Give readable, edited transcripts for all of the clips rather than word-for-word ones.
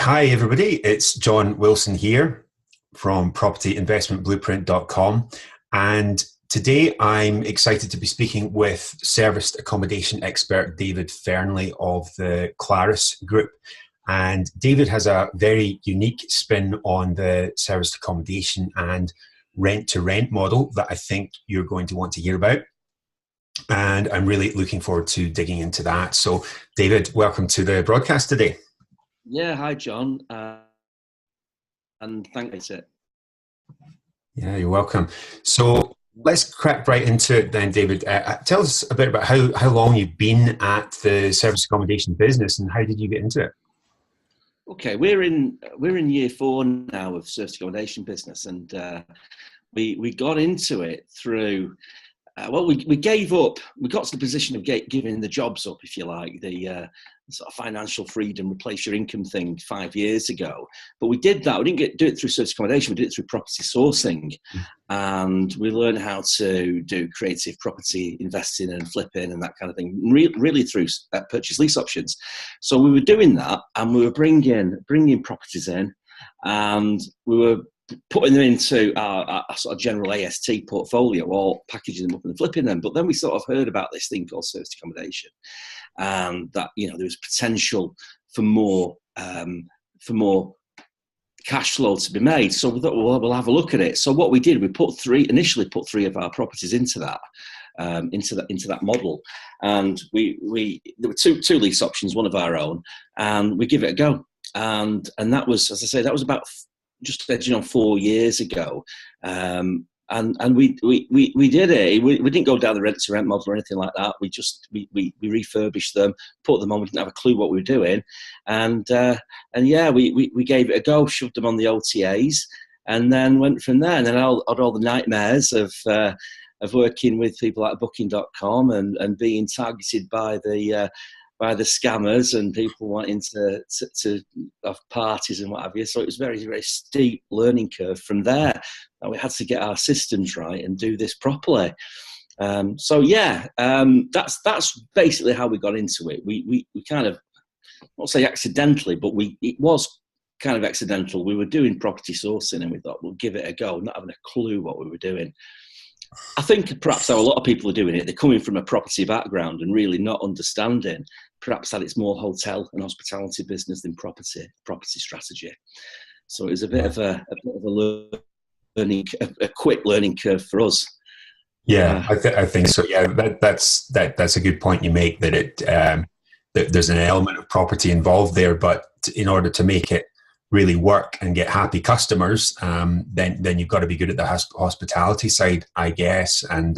Hi, everybody. It's John Wilson here from propertyinvestmentblueprint.com. And today I'm excited to be speaking with serviced accommodation expert David Fernley of the Claris Group. And David has a very unique spin on the serviced accommodation and rent-to-rent model that I think you're going to want to hear about. And I'm really looking forward to digging into that. So, David, welcome to the broadcast today. Yeah, hi, John. And thanks. Yeah, you're welcome. So let's crack right into it then, David. Tell us a bit about how long you've been at the service accommodation business and how did you get into it? Okay, we're in year 4 now of service accommodation business, and we got into it through. We gave up. We got to the position of giving the jobs up, if you like, the sort of financial freedom, replace your income thing 5 years ago. But we did that. We didn't do it through service accommodation. We did it through property sourcing, and we learned how to do creative property investing and flipping and that kind of thing, really through purchase lease options. So we were doing that, and we were bringing properties in, and we were putting them into our sort of general AST portfolio or packaging them up and flipping them. But then we sort of heard about this thing called service accommodation, and that, you know, there was potential for more cash flow to be made. So we thought, well, we'll have a look at it. So what we did, we initially put 3 of our properties into that model, and there were two lease options, one of our own, and we give it a go. And that was, as I say, that was about just edging on 4 years ago, and we did it. We didn't go down the rent to rent model or anything like that. We refurbished them, put them on. We didn't have a clue what we were doing, and yeah, we gave it a go, shoved them on the OTAs, and then went from there. And then I had all the nightmares of working with people like Booking.com and being targeted by the scammers and people wanting to have parties and what have you. So it was very, very steep learning curve from there. And we had to get our systems right and do this properly. That's basically how we got into it. We kind of, not say accidentally, but it was kind of accidental. We were doing property sourcing and we thought, we'll give it a go, not having a clue what we were doing. I think perhaps how a lot of people are doing it, they're coming from a property background and really not understanding perhaps that it's more hotel and hospitality business than property strategy. So it was a bit of a quick learning curve for us. Yeah, I think so. Yeah, that's a good point you make, that that there's an element of property involved there, but in order to make it really work and get happy customers, then you've got to be good at the hospitality side, I guess. And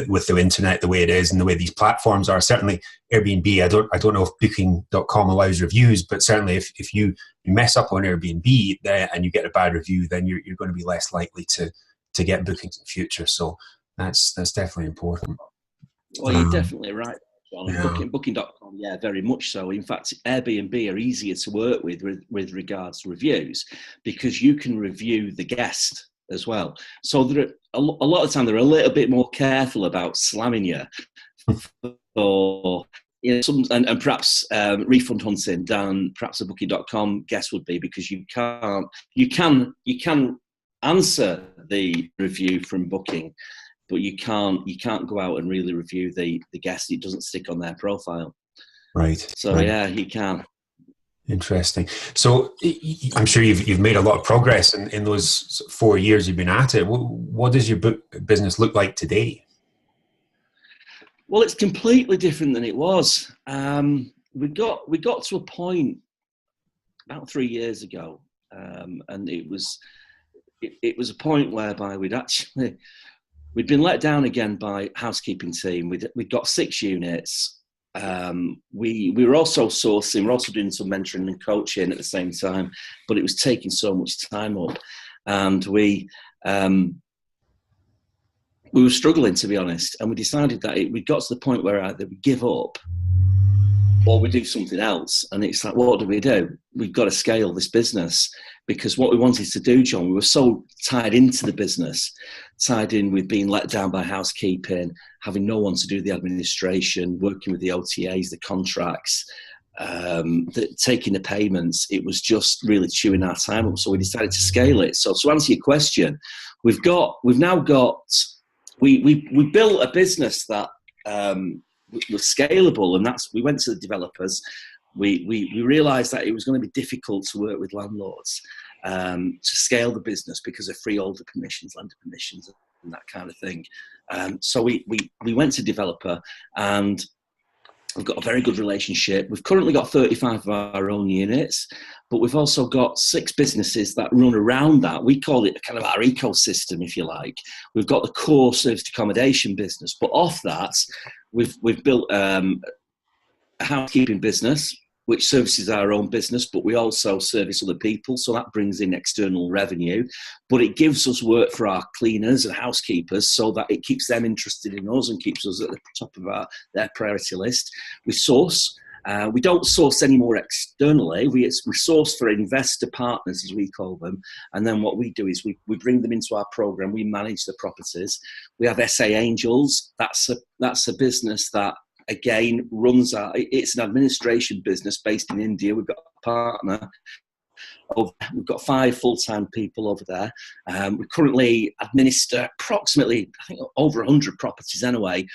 with the internet the way it is and the way these platforms are, certainly Airbnb, I don't know if Booking.com allows reviews, but certainly if you mess up on Airbnb and you get a bad review, then you're going to be less likely to get bookings in the future. So that's definitely important. Well, you're definitely right. Yeah. Booking.com, yeah, very much so. In fact, Airbnb are easier to work with regards to reviews, because you can review the guest as well. So a lot of the time they're a little bit more careful about slamming you, or and perhaps refund hunting than perhaps a Booking.com guest would be, because you can answer the review from Booking, but you can't go out and really review the guest. It doesn't stick on their profile. Right. So right. Yeah, you can. Interesting. So I'm sure you've made a lot of progress in those 4 years you've been at it. What does your business look like today? Well, it's completely different than it was. We got to a point about 3 years ago, and it was a point whereby we'd been let down again by housekeeping team. We'd got 6 units. We were also sourcing. We're also doing some mentoring and coaching at the same time, but it was taking so much time up, and we were struggling, to be honest. And we decided that we got to the point where either we give up or we do something else. And it's like, what do? We've got to scale this business, because what we wanted to do, John, we were so tied into the business, tied in with being let down by housekeeping, having no one to do the administration, working with the OTAs, the contracts, taking the payments, it was just really chewing our time up. So we decided to scale it. So to answer your question, we built a business that was scalable, and we went to the developers. We realised that it was going to be difficult to work with landlords to scale the business because of freeholder permissions, lender permissions, and that kind of thing. So we went to developer, and we've got a very good relationship. We've currently got 35 of our own units, but we've also got 6 businesses that run around that. We call it kind of our ecosystem, if you like. We've got the core serviced accommodation business, but off that, we've built a housekeeping business, which services our own business, but we also service other people, so that brings in external revenue. But it gives us work for our cleaners and housekeepers, so that it keeps them interested in us and keeps us at the top of their priority list. We source. We don't source anymore externally. We source for investor partners, as we call them. And then what we do is we bring them into our program. We manage the properties. We have SA Angels. That's a business that, again, it's an administration business based in India. We've got a partner. We've got 5 full-time people over there. We currently administer approximately, I think, over 100 properties anyway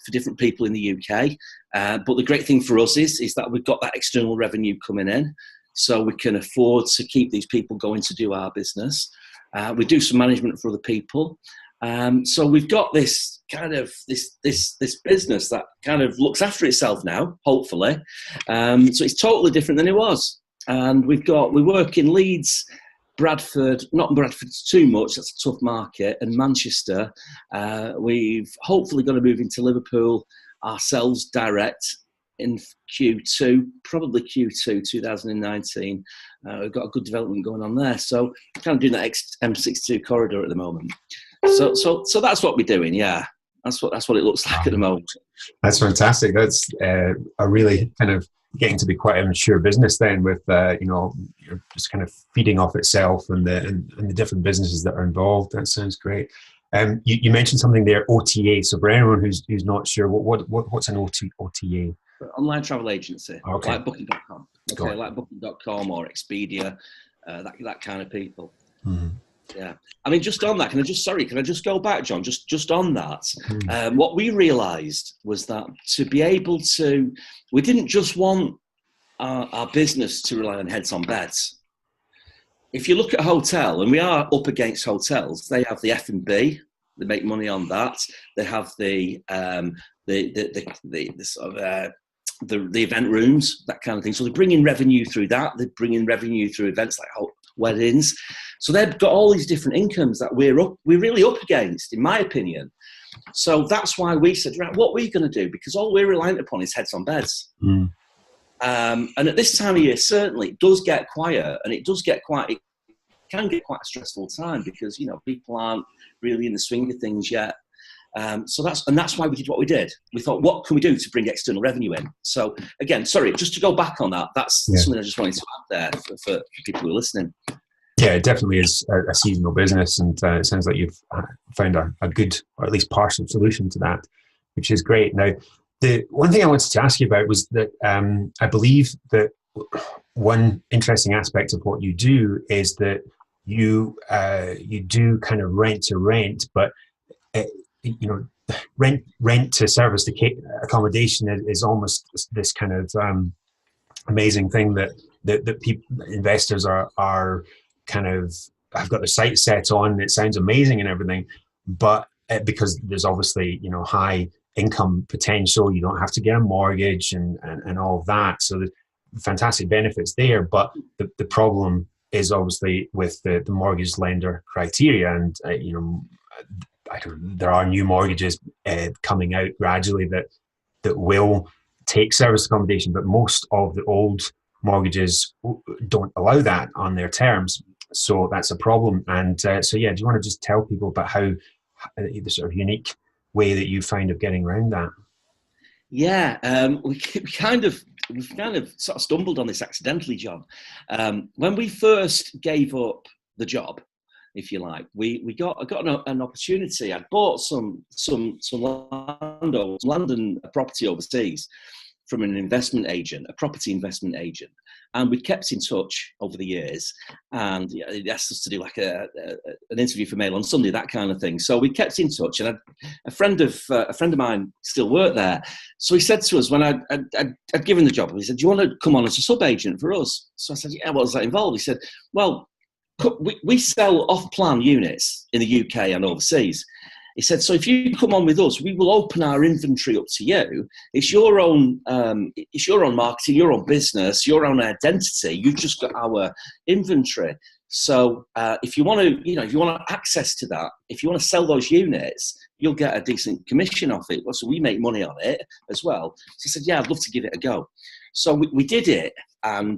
for different people in the UK. But the great thing for us is that we've got that external revenue coming in, so we can afford to keep these people going to do our business. We do some management for other people. So we've got this kind of this business that kind of looks after itself now, hopefully. So it's totally different than it was. And we work in Leeds, Bradford, not Bradford too much, that's a tough market, and Manchester. We've hopefully got to move into Liverpool ourselves direct in Q2, probably Q2 2019. We've got a good development going on there. So kind of doing that M62 corridor at the moment. So that's what we're doing. Yeah, that's what it looks like at the moment. That's fantastic. That's a really kind of getting to be quite a mature business then, with you're just kind of feeding off itself and the different businesses that are involved. That sounds great. You mentioned something there, OTA. So for anyone who's not sure, what's an OTA? Online travel agency, okay. Like Booking.com. Okay, like Booking.com or Expedia, that kind of people. Mm-hmm. Yeah, I mean, just on that, can I just go back, John? Just on that, what we realised was that to be able to, we didn't just want our business to rely on heads on beds. If you look at a hotel, and we are up against hotels, they have the F&B, they make money on that. They have the sort of the event rooms, that kind of thing. So they bring in revenue through that. They bring in revenue through events like weddings. So they've got all these different incomes that we're really up against, in my opinion. So that's why we said, right, what are we going to do? Because all we're reliant upon is heads on beds. Mm. And at this time of year, certainly it does get quiet, and it can get quite a stressful time because, people aren't really in the swing of things yet. So that's why we did what we did. We thought, what can we do to bring external revenue in? So again, sorry, just to go back on that, that's something I just wanted to add there for people who are listening. Yeah, it definitely is a seasonal business, and it sounds like you've found a good, or at least partial solution to that, which is great. Now, the one thing I wanted to ask you about was that I believe that one interesting aspect of what you do is that you do kind of rent to rent, but rent to service the accommodation is almost this kind of amazing thing that people, investors are kind of have got the sights set on. It sounds amazing and everything, but because there's obviously high income potential, you don't have to get a mortgage and all of that. So there's fantastic benefits there, but the problem is obviously with the mortgage lender criteria, and there are new mortgages coming out gradually that will take service accommodation, but most of the old mortgages don't allow that on their terms. So that's a problem. And do you want to just tell people about how the sort of unique way that you find of getting around that? Yeah, we've kind of sort of stumbled on this accidentally, John. When we first gave up the job, if you like, I got an opportunity. I'd bought some land and property overseas from an investment agent, a property investment agent. And we kept in touch over the years, and he asked us to do like an interview for Mail on Sunday, that kind of thing. So we kept in touch, and a friend of mine still worked there. So he said to us when I'd given the job, he said, "Do you want to come on as a sub agent for us?" So I said, "Yeah, what does that involve?" He said, "Well, we sell off-plan units in the UK and overseas." He said, "So if you come on with us, we will open our inventory up to you. It's your own marketing, your own business, your own identity. You've just got our inventory. So if you want access to that, if you want to sell those units, you'll get a decent commission off it. So we make money on it as well." So I said, "Yeah, I'd love to give it a go." So we did it, and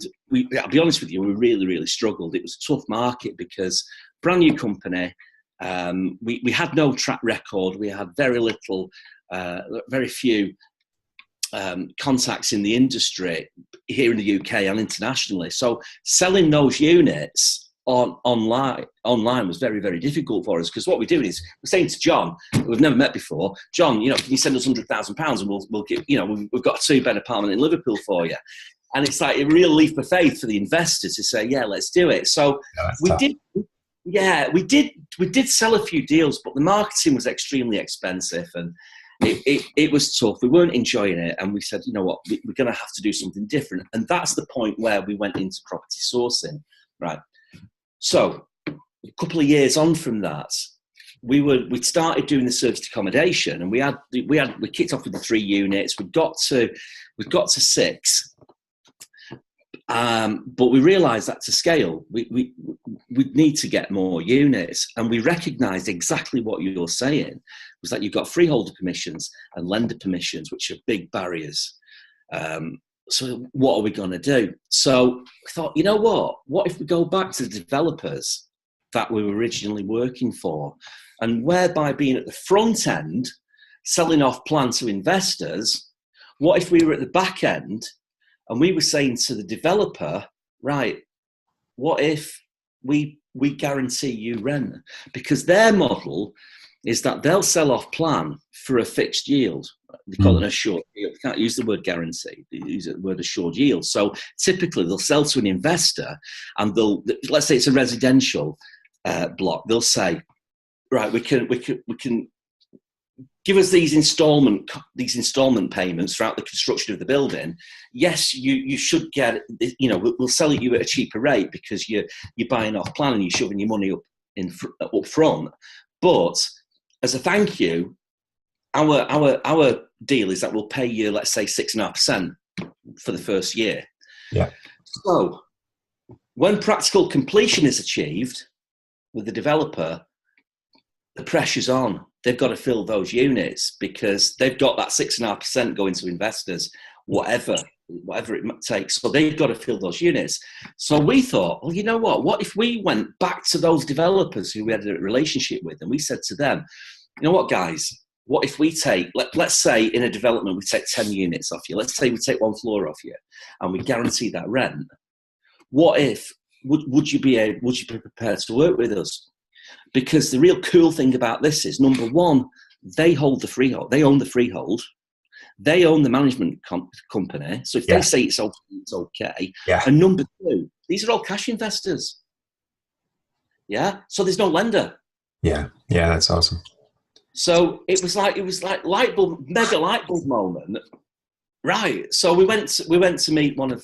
I'll be honest with you, we really, really struggled. It was a tough market because brand new company. We had no track record. We had very few contacts in the industry here in the UK and internationally. So selling those units online was very, very difficult for us, because what we're doing is we're saying to John, we've never met before, "John, can you send us £100,000 and we'll give, we've got a 2-bed apartment in Liverpool for you." And it's like a real leap of faith for the investors to say, "Yeah, let's do it." So we did sell a few deals, but the marketing was extremely expensive, and it was tough. We weren't enjoying it, and we said, "You know what, we're going to have to do something different." And that's the point where we went into property sourcing, right? So a couple of years on from that, we started doing the serviced accommodation, and we kicked off with the 3 units. We got to 6. But we realised that to scale, we need to get more units, and we recognised exactly what you're saying, was that you've got freeholder permissions and lender permissions, which are big barriers. So what are we going to do? So we thought, you know what if we go back to the developers that we were originally working for, and whereby being at the front end, selling off plan to investors, what if we were at the back end and we were saying to the developer, right, what if we guarantee you rent? Because their model is that they'll sell off plan for a fixed yield. They call it an assured yield. They can't use the word guarantee. They use the word assured yield. So typically they'll sell to an investor, and let's say it's a residential block. They'll say, right, we can give us these installment payments throughout the construction of the building. Yes, you should get, we'll sell it you at a cheaper rate because you're buying off plan and you're shoving your money up front. But as a thank you, our deal is that we'll pay you, let's say, 6.5% for the first year. Yeah. So when practical completion is achieved with the developer, the pressure's on. They've got to fill those units because they've got that 6.5% going to investors, whatever it takes. So they've got to fill those units. So we thought, well, you know what if we went back to those developers who we had a relationship with, and we said to them, you know what, guys, what if we take, let's say in a development, we take 10 units off you. Let's say we take 1 floor off you and we guarantee that rent. What if, would you be prepared to work with us? Because the real cool thing about this is, number one, they hold the freehold. They own the freehold. They own the management company. So if they say it's okay. Yeah. And number two, these are all cash investors. Yeah. So there's no lender. Yeah. Yeah. That's awesome. So it was like mega light bulb moment. Right. So we went to meet one of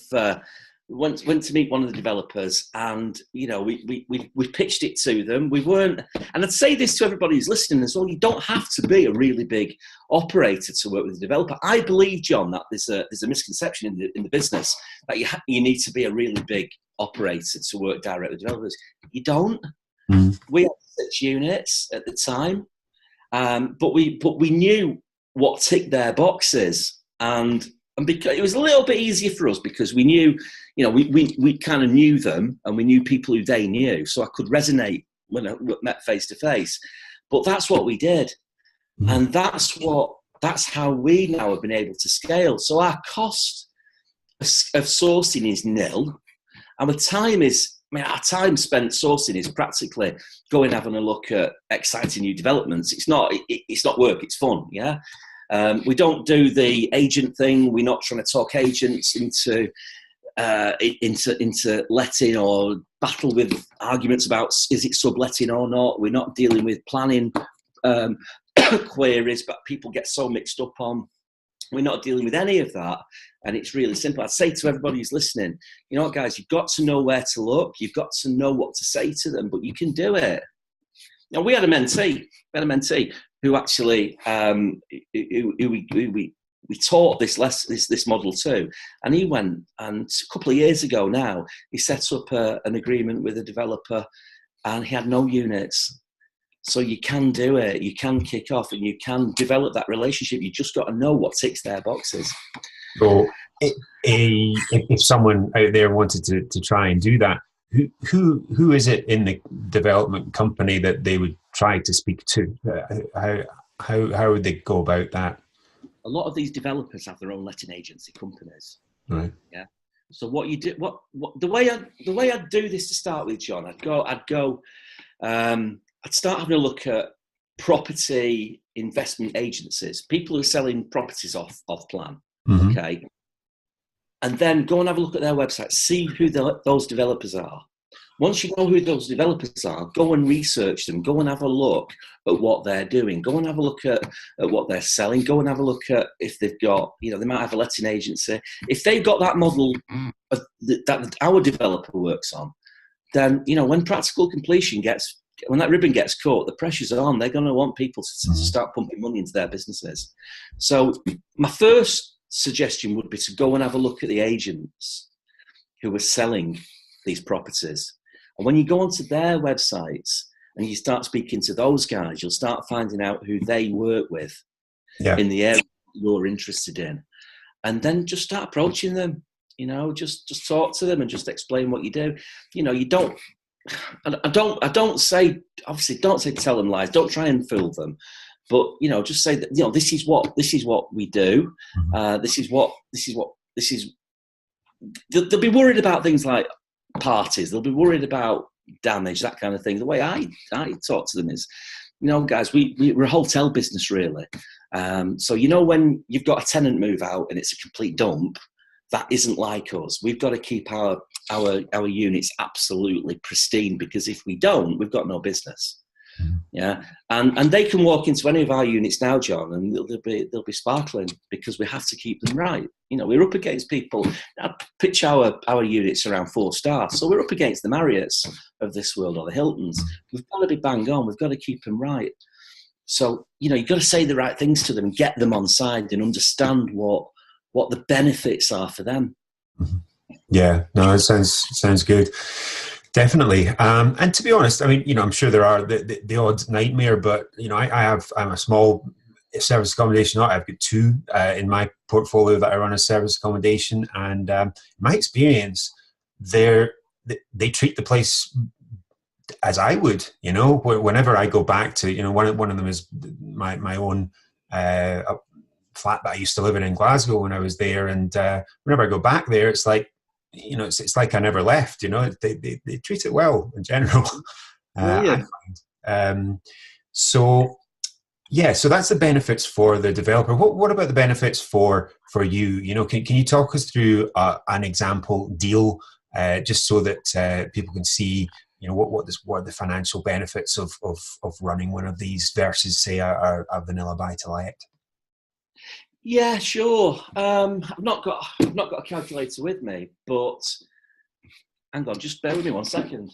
went to meet one of the developers, and we pitched it to them. We weren't, and I'd say this to everybody who's listening as well, you don't have to be a really big operator to work with a developer. I believe, John, that there's a misconception in the business that you need to be a really big operator to work directly with developers. You don't. We had 6 units at the time, but we knew what ticked their boxes, and because it was a little bit easier for us because we knew, we kind of knew them and we knew people who they knew. So I could resonate when I met face to face. But that's what we did. And that's how we now have been able to scale. So our cost of sourcing is nil. Our time spent sourcing is practically going having a look at exciting new developments. It's not work, it's fun, yeah? We don't do the agent thing. We're not trying to talk agents into letting or battle with arguments about is it subletting or not. We're not dealing with planning queries, but people get so mixed up on. We're not dealing with any of that, and it's really simple. I'd say to everybody who's listening, you know what, guys, you've got to know where to look. You've got to know what to say to them, but you can do it. Now, we had a mentee who actually we taught this model too, and he went, and a couple of years ago now, he set up an agreement with a developer, and he had no units. So you can do it, you can kick off, and you can develop that relationship. You just got to know what ticks their boxes. So if someone out there wanted to try and do that, who is it in the development company that they would try to speak to? How would they go about that? A lot of these developers have their own letting agency companies. Right. Yeah. So what you do, the way I'd do this to start with, John, I'd start having a look at property investment agencies, people who are selling properties off plan. Mm-hmm. Okay. And then go and have a look at their website, see who those developers are. Once you know who those developers are, go and research them, go and have a look at what they're doing, go and have a look at what they're selling, go and have a look at if they've got, they might have a letting agency. If they've got that model that our developer works on, then, when practical completion when that ribbon gets cut, the pressure's on. They're going to want people to start pumping money into their businesses. So my first suggestion would be to go and have a look at the agents who are selling these properties. And when you go onto their websites and you start speaking to those guys, you'll start finding out who they work with in the area you're interested in. And then just start approaching them, just talk to them and just explain what you do. I don't say, obviously, don't say tell them lies. Don't try and fool them, but just say that this is what we do. They'll be worried about things like parties. They'll be worried about damage, that kind of thing. The way I talk to them is, guys, we're a hotel business really. So when you've got a tenant move out and it's a complete dump, that isn't like us. We've got to keep our units absolutely pristine, because if we don't, we've got no business. Yeah, and they can walk into any of our units now, John, and they'll be sparkling, because we have to keep them right. We're up against people. I pitch our units around 4 stars, so we're up against the Marriotts of this world or the Hiltons. We've got to be bang on. We've got to keep them right. So you've got to say the right things to them and get them on side and understand what the benefits are for them. Yeah, no, that sounds good. Definitely. And to be honest, I'm sure there are the odd nightmare, but I'm a small service accommodation. I've got 2 in my portfolio that I run as service accommodation, and my experience, they treat the place as I would. Whenever I go back to, one of them is my own flat that I used to live in Glasgow when I was there, and whenever I go back there, it's like, it's like I never left. They treat it well in general. I find. So that's the benefits for the developer. What about the benefits for you? Can you talk us through an example deal, just so that people can see, what are the financial benefits of running one of these versus, say, a vanilla buy-to-let? Yeah, sure. I've not got a calculator with me, but hang on, just bear with me 1 second.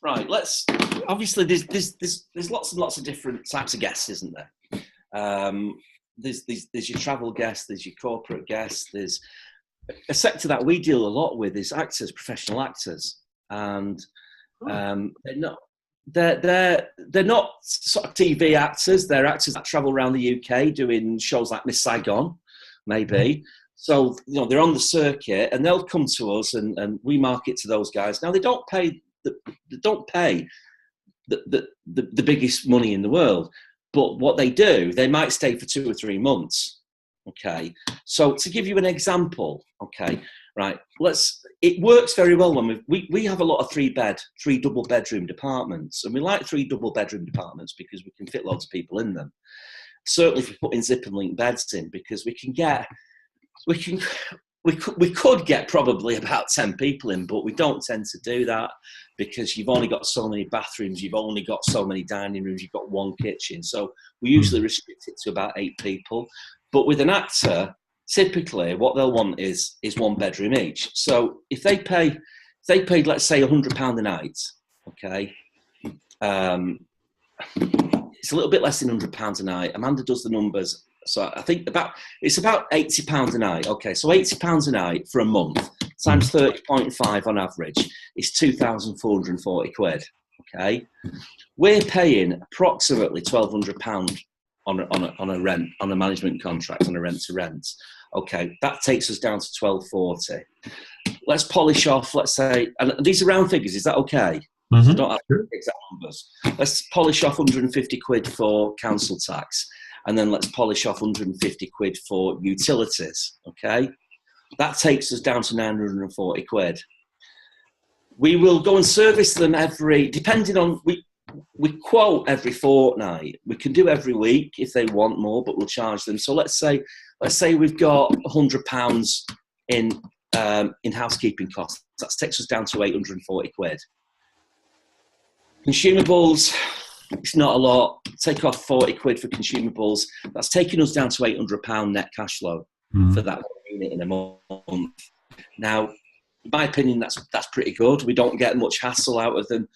Right, obviously there's lots and lots of different types of guests, isn't there? There's your travel guests, there's your corporate guests, there's a sector that we deal a lot with is actors, professional actors, and they're not sort of TV actors. They're actors that travel around the UK doing shows like Miss Saigon, maybe. So they're on the circuit, and they'll come to us, and we market to those guys. Now they don't pay the biggest money in the world, but what they do, they might stay for 2 or 3 months. Okay, so to give you an example, okay, right, it works very well when we have a lot of 3 double bedroom apartments, and we like 3 double bedroom apartments because we can fit loads of people in them. certainly if we're putting zip and link beds in, because we could get probably about 10 people in, but we don't tend to do that because you've only got so many bathrooms, you've only got so many dining rooms, you've got one kitchen. So we usually restrict it to about 8 people. But with an actor, typically what they'll want is 1 bedroom each. So if they paid, let's say £100 a night, okay, it's a little bit less than £100 a night. Amanda does the numbers. So I think it's about £80 a night. Okay, so £80 a night for a month times 30.5 on average is £2,440. Okay, we're paying approximately £1,200 on a management contract, on a rent to rent. Okay, that takes us down to £1,240. Let's polish off. Let's say, and these are round figures. Is that okay? Mm-hmm. I don't have exact numbers. Let's polish off £150 for council tax. And then let's polish off £150 for utilities, okay? That takes us down to £940. We will go and service them depending on, we quote every fortnight. We can do every week if they want more, but we'll charge them. So let's say we've got £100 in housekeeping costs. That takes us down to £840. Consumables, it's not a lot. Take off £40 for consumables. That's taking us down to £800 net cash flow for that unit in a month. Now, in my opinion, that's pretty good. We don't get much hassle out of them.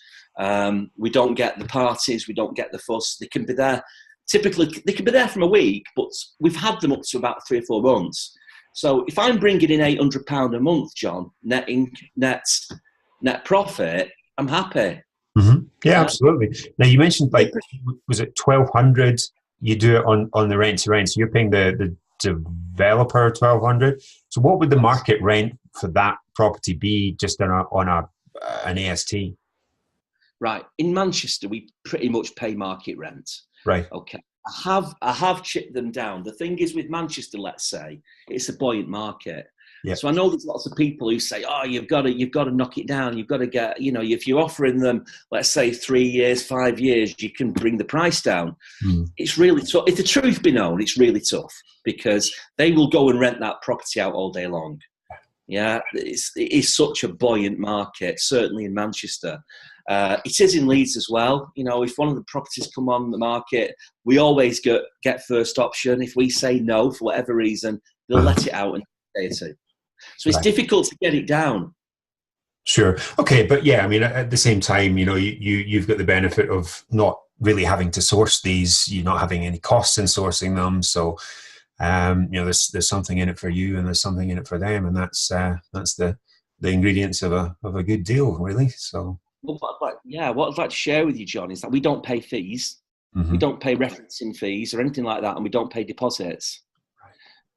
We don't get the parties. We don't get the fuss. They can be there. Typically, they can be there from a week, but we've had them up to about 3 or 4 months. So if I'm bringing in £800 a month, John, net profit, I'm happy. Mm-hmm. Yeah, absolutely. Now you mentioned, like, was it 1,200? You do it on the rent to rent, so you're paying the developer 1,200. So what would the market rent for that property be, just on an AST? Right, in Manchester, we pretty much pay market rent. Right. Okay. I have chipped them down. The thing is with Manchester, let's say, it's a buoyant market. Yep. So I know there's lots of people who say, "Oh, you've got to knock it down. You've got to get, if you're offering them, let's say 3 years, 5 years, you can bring the price down." It's really tough. If the truth be known, it's really tough because they will go and rent that property out all day long. Yeah, it is such a buoyant market, certainly in Manchester. It is in Leeds as well. If one of the properties come on the market, we always get first option. If we say no for whatever reason, they'll let it out in a day or two. So it's difficult to get it down. Sure. Okay. But yeah, I mean, at the same time, you've got the benefit of not really having to source these, you're not having any costs in sourcing them. So, there's something in it for you and there's something in it for them. And that's the ingredients of a good deal, really. So. Well, what I'd like to share with you, John, is that we don't pay fees. Mm-hmm. We don't pay referencing fees or anything like that. And we don't pay deposits.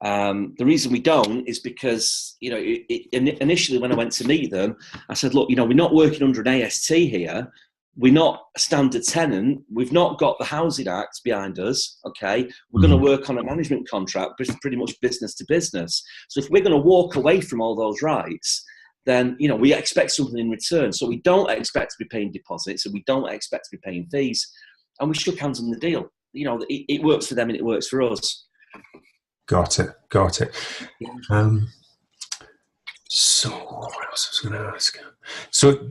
The reason we don't is because, initially when I went to meet them, I said, look, we're not working under an AST here. We're not a standard tenant. We've not got the Housing Act behind us. Okay. We're going to work on a management contract, pretty much business to business. So if we're going to walk away from all those rights, then, we expect something in return. So we don't expect to be paying deposits and we don't expect to be paying fees. And we shook hands on the deal. It works for them and it works for us. Got it. So what else was I going to ask? So,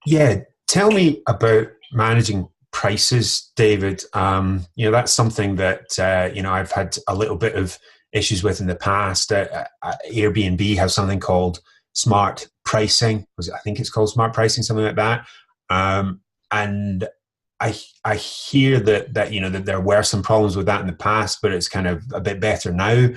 yeah, tell me about managing prices, David. That's something that, I've had a little bit of issues with in the past. Airbnb has something called smart pricing. I think it's called smart pricing, something like that. And I hear that there were some problems with that in the past, but it's kind of a bit better now.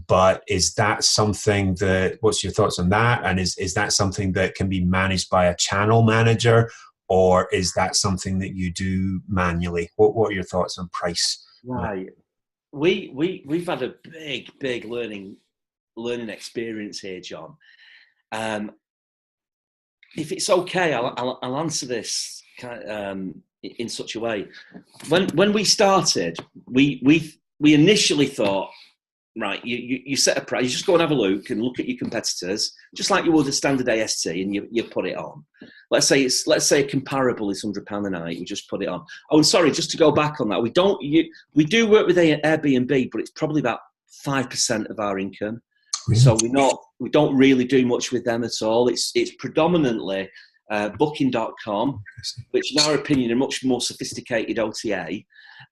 But is that something what's your thoughts on that? And is that something that can be managed by a channel manager, or is that something that you do manually? What are your thoughts on price? Right. We've had a big learning experience here, John. If it's okay, I'll answer this in such a way. When we started, we initially thought, right, you set a price, you just go and have a look and look at your competitors, just like you would a standard AST, and you put it on. Let's say a comparable is £100 a night, you just put it on. Oh, and sorry, just to go back on that, we do work with Airbnb, but it's probably about 5% of our income. Really? So we don't really do much with them at all. It's predominantly Booking.com, which in our opinion are much more sophisticated OTA,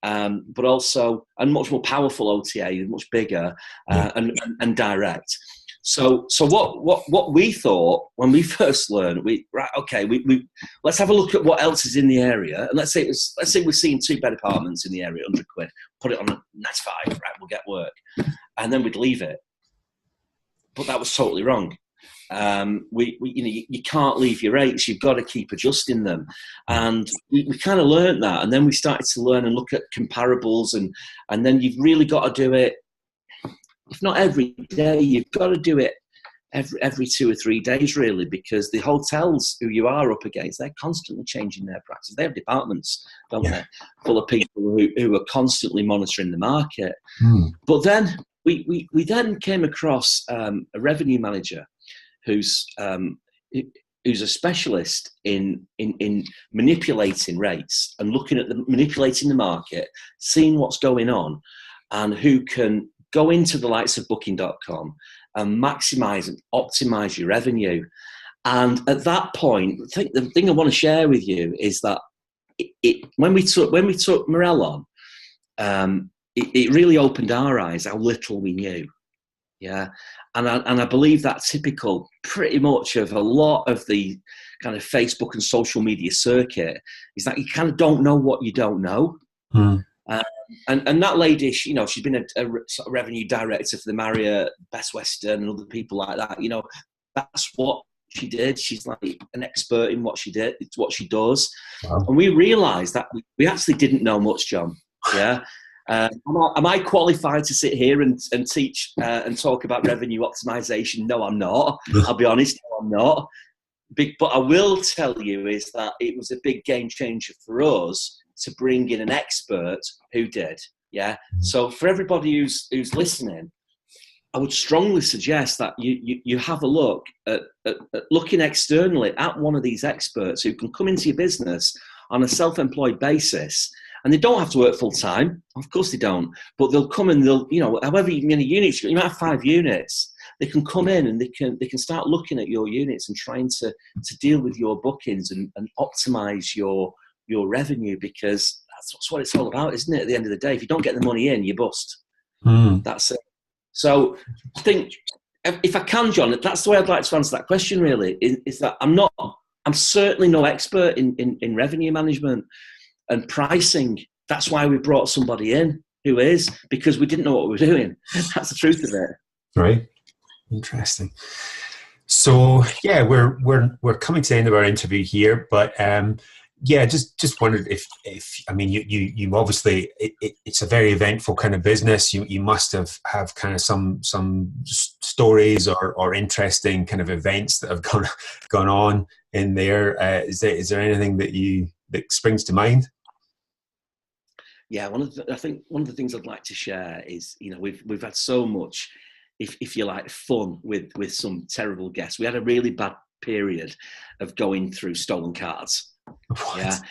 but also and much more powerful OTA, much bigger and direct. So what we thought when we first learned, we let's have a look at what else is in the area, and let's say we're seeing 2-bed apartments in the area, £100, put it on a 95, right? We'll get work, and then we'd leave it. But that was totally wrong. You can't leave your rates. You've got to keep adjusting them, and we kind of learned that. And then we started to learn and look at comparables, and then you've really got to do it. If not every day, you've got to do it every 2 or 3 days, really, because the hotels who you are up against, they're constantly changing their practice. They have departments, don't they, full of people who are constantly monitoring the market. But then we then came across a revenue manager who's a specialist in manipulating rates and looking at manipulating the market, seeing what's going on, and who can go into the likes of Booking.com and maximize and optimize your revenue. And at that point, I think the thing I want to share with you is that when we took Morel on, it really opened our eyes how little we knew. Yeah, and I believe that's typical pretty much of a lot of the kind of Facebook and social media circuit, is that you kind of don't know what you don't know. And that lady, she's been a sort of revenue director for the Marriott, Best Western, and other people like that. That's what she did. She's like an expert in what she did. It's what she does. Wow. And we realised that we actually didn't know much, John. Yeah. Am I qualified to sit here and teach and talk about revenue optimization? No, I'm not. I'll be honest, no, I'm not. But I will tell you is that it was a big game changer for us to bring in an expert who did. Yeah. So for everybody who's listening, I would strongly suggest that you have a look at looking externally at one of these experts who can come into your business on a self-employed basis. And they don't have to work full time. Of course they don't. But they'll come and however many units, you might have 5 units. They can come in and they can start looking at your units and trying to deal with your bookings and optimize your revenue, because that's what it's all about, isn't it? At the end of the day, if you don't get the money in, you bust. That's it. So I think, if I can, John, that's the way I'd like to answer that question, really, is that I'm certainly no expert in revenue management and pricing. That's why we brought somebody in who is, because we didn't know what we were doing. That's the truth of it. Right. Interesting. So yeah, we're coming to the end of our interview here, but just wondered if I mean you obviously it's a very eventful kind of business. You must have kind of some stories or interesting kind of events that have gone on in there. Is there anything that springs to mind? Yeah, I think one of the things I'd like to share is, we've had so much, if you like, fun with some terrible guests. We had a really bad period of going through stolen cards. What?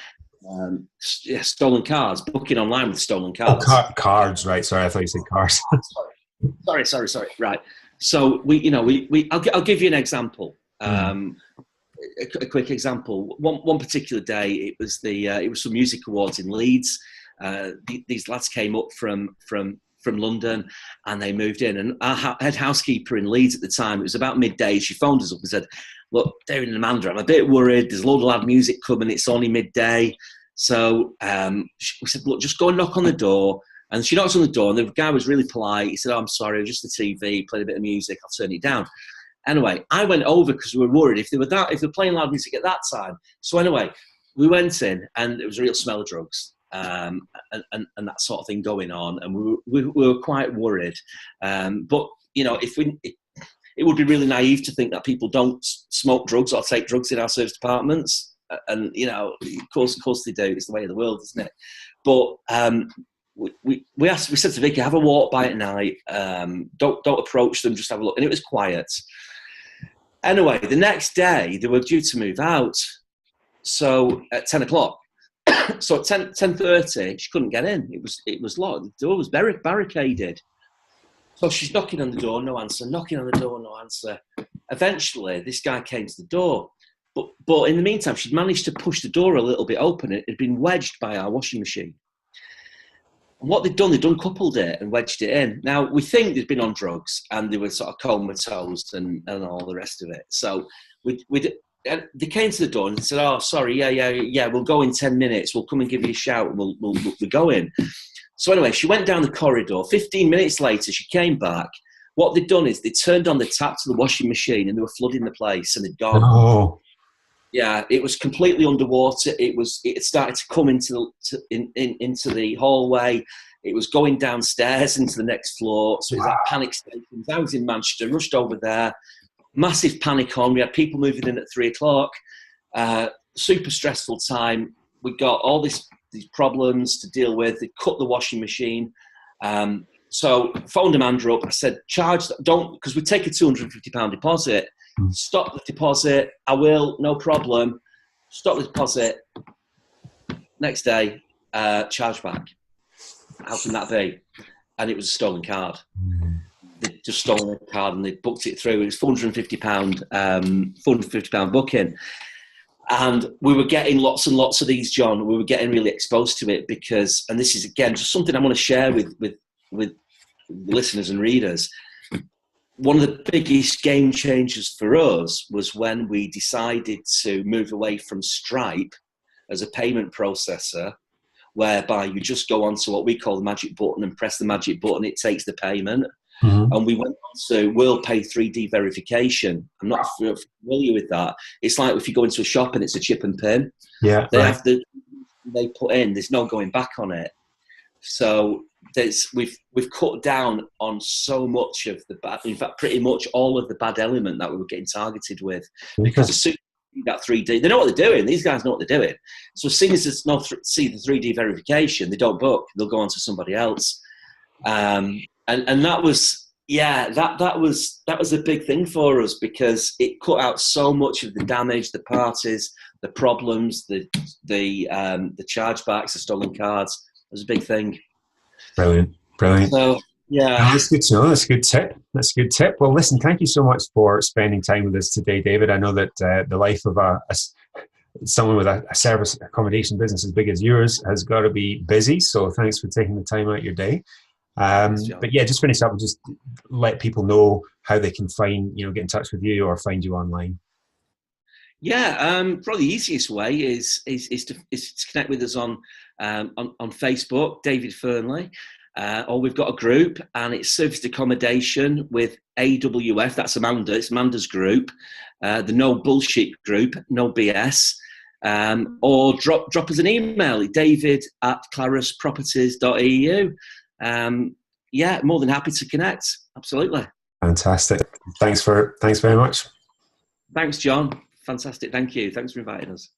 Yeah, stolen cards. Booking online with stolen cards. Oh, cards, right? Sorry, I thought you said cars. Sorry. Right. So I'll give you an example. A quick example. One particular day, it was some music awards in Leeds. These lads came up from London and they moved in, and our head housekeeper in Leeds at the time, it was about midday, she phoned us up and said, "Look, David and Amanda, I'm a bit worried. There's a load of loud music coming. It's only midday." So we said, "Look, just go and knock on the door." And she knocked on the door, and the guy was really polite. He said, "Oh, I'm sorry, just the TV, played a bit of music. I'll turn it down." Anyway, I went over because we were worried if they were playing loud music at that time. So anyway, we went in, and it was a real smell of drugs. And that sort of thing going on, and we were quite worried. But it would be really naive to think that people don't smoke drugs or take drugs in our service departments. And of course they do. It's the way of the world, isn't it? But we said to Vicky, have a walk by at night. Don't approach them, just have a look. And it was quiet. Anyway, the next day they were due to move out. So at 10 o'clock. So at 10:30, she couldn't get in. It was locked. The door was barricaded. So she's knocking on the door, no answer. Knocking on the door, no answer. Eventually, this guy came to the door. But in the meantime, she'd managed to push the door a little bit open. It had been wedged by our washing machine. And what they'd done coupled it and wedged it in. Now, we think they'd been on drugs and they were sort of comatose and all the rest of it. So they came to the door and said, "Oh, sorry, yeah, we'll go in 10 minutes. We'll come and give you a shout and we'll go in." So anyway, she went down the corridor. 15 minutes later, she came back. What they'd done is they turned on the tap to the washing machine and they were flooding the place and they'd gone. Oh. Yeah, it was completely underwater. It started to come into the hallway. It was going downstairs into the next floor. So it was like panic stations. I was in Manchester, rushed over there. Massive panic on. We had people moving in at 3 o'clock. Super stressful time. We got all these problems to deal with. They cut the washing machine. So phoned Amanda up. I said, because we take a £250 deposit. Stop the deposit. I will, no problem. Stop the deposit. Next day, charge back. How can that be? And it was a stolen card. They'd just stolen a card and they booked it through. It was £450 booking. And we were getting lots and lots of these, John. We were getting really exposed to it because, and this is again just something I want to share with listeners and readers. One of the biggest game changers for us was when we decided to move away from Stripe as a payment processor, whereby you just go onto what we call the magic button and press the magic button, it takes the payment. Mm-hmm. And we went on to WorldPay 3D verification. I'm not familiar with that. It's like if you go into a shop and it's a chip and pin. Yeah, they put in, there's no going back on it. So we've cut down on so much of the bad, in fact, pretty much all of the bad element that we were getting targeted with. Because as soon as you see that 3D, they know what they're doing. These guys know what they're doing. So as soon as they see the 3D verification, they don't book. They'll go on to somebody else. And that was, that was a big thing for us because it cut out so much of the damage, the parties, the problems, the chargebacks, the stolen cards. It was a big thing. Brilliant. So, yeah. That's good to know. That's a good tip. Well, listen, thank you so much for spending time with us today, David. I know that the life of someone with a service accommodation business as big as yours has got to be busy. So thanks for taking the time out of your day. But yeah, just finish up and just let people know how they can get in touch with you or find you online. Yeah, probably the easiest way is to connect with us on Facebook, David Fernley, or we've got a group and it's Serviced Accommodation with AWF. That's Amanda. It's Amanda's group, the No Bullshit group, no BS. Or drop us an email, david@clarusproperties.eu. More than happy to connect. Absolutely. Fantastic. Thanks very much. Thanks, John. Fantastic. Thank you. Thanks for inviting us.